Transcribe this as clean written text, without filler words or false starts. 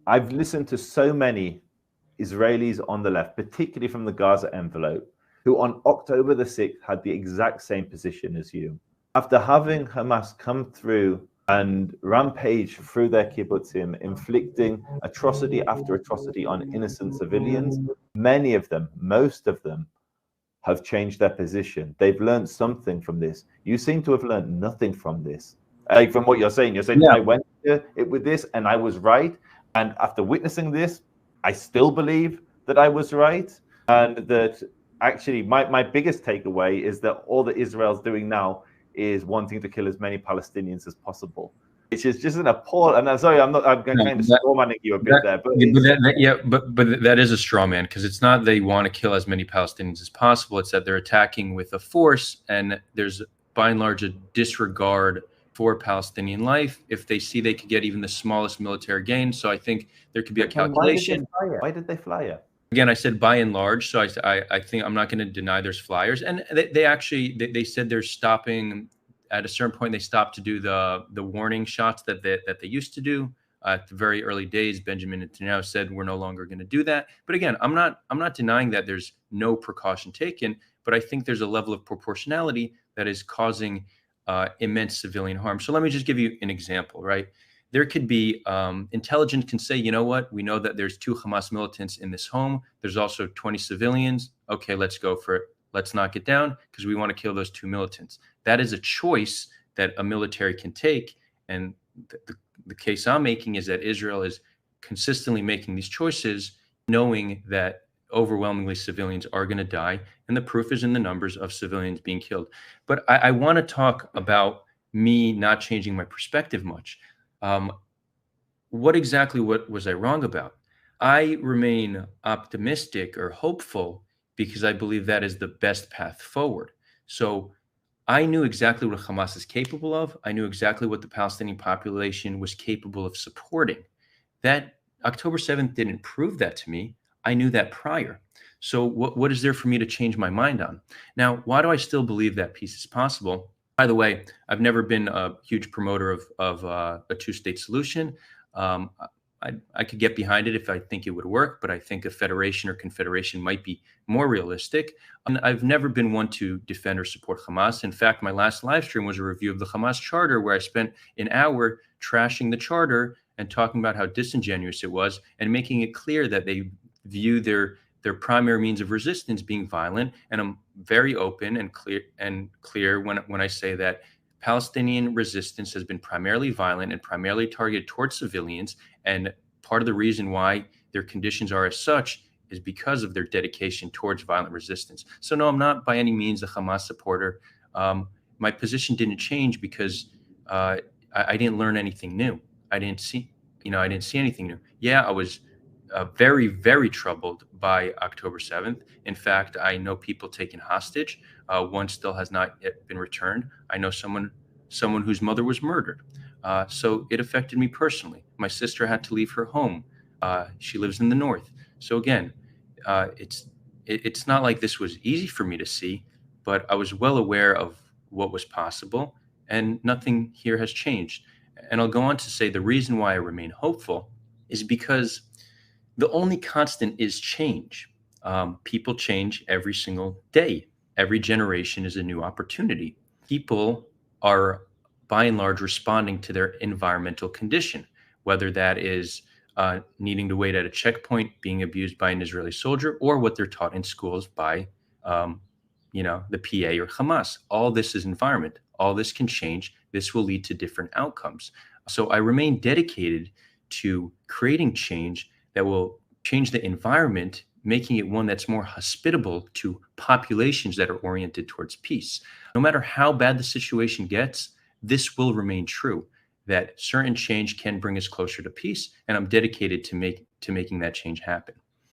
I've listened to so many Israelis on the left, particularly from the Gaza envelope, who on October the 6th had the exact same position as you. After having Hamas come through and rampage through their kibbutzim, inflicting atrocity after atrocity on innocent civilians, many of them, most of them, have changed their position. They've learned something from this. You seem to have learned nothing from this. Like from what you're saying, I went to it with this and I was right. And after witnessing this, I still believe that I was right. And that actually my biggest takeaway is that all that Israel's doing now is wanting to kill as many Palestinians as possible, which is just an appall. And I'm sorry, I'm kind of strawmanning you a bit there. But that is a straw man, because it's not they want to kill as many Palestinians as possible. It's that they're attacking with a force, and there's by and large a disregard for Palestinian life if they see they could get even the smallest military gain. So I think there could be a calculation. Why did they fly it? Again, I said by and large, so I think I'm not going to deny there's flyers, and they said they're stopping at a certain point. They stopped to do the warning shots that they used to do at the very early days. Benjamin Netanyahu said we're no longer going to do that. But again, I'm not denying that there's no precaution taken, but I think there's a level of proportionality that is causing immense civilian harm. So let me just give you an example, right? There could be intelligence can say, you know what? We know that there's 2 Hamas militants in this home. There's also 20 civilians. Okay, let's go for it. Let's knock it down because we want to kill those 2 militants. That is a choice that a military can take. And the case I'm making is that Israel is consistently making these choices, knowing that overwhelmingly civilians are going to die. And the proof is in the numbers of civilians being killed. But I want to talk about me not changing my perspective much. What exactly was I wrong about? I remain optimistic or hopeful because I believe that is the best path forward. So I knew exactly what Hamas is capable of. I knew exactly what the Palestinian population was capable of supporting. That October 7th didn't prove that to me. I knew that prior. So what is there for me to change my mind on? Now, why do I still believe that peace is possible? By the way, I've never been a huge promoter of a 2-state solution. I could get behind it if I think it would work, but I think a federation or confederation might be more realistic. And I've never been one to defend or support Hamas. In fact, my last live stream was a review of the Hamas charter, where I spent an hour trashing the charter and talking about how disingenuous it was and making it clear that they view their primary means of resistance being violent. And I'm very open and clear when I say that Palestinian resistance has been primarily violent and primarily targeted towards civilians. And part of the reason why their conditions are as such is because of their dedication towards violent resistance. So no, I'm not by any means a Hamas supporter. My position didn't change because I didn't learn anything new. I didn't see anything new. Yeah, I was very, very troubled by October 7th. In fact, I know people taken hostage. One still has not yet been returned. I know someone whose mother was murdered. So it affected me personally. My sister had to leave her home. She lives in the north. So again, it's not like this was easy for me to see, but I was well aware of what was possible, and nothing here has changed. And I'll go on to say the reason why I remain hopeful is because the only constant is change. People change every single day. Every generation is a new opportunity. People are, by and large, responding to their environmental condition, whether that is needing to wait at a checkpoint, being abused by an Israeli soldier, or what they're taught in schools by, the PA or Hamas. All this is environment. All this can change. This will lead to different outcomes. So I remain dedicated to creating change that will change the environment, making it one that's more hospitable to populations that are oriented towards peace. No matter how bad the situation gets, this will remain true, that certain change can bring us closer to peace, and I'm dedicated to making that change happen.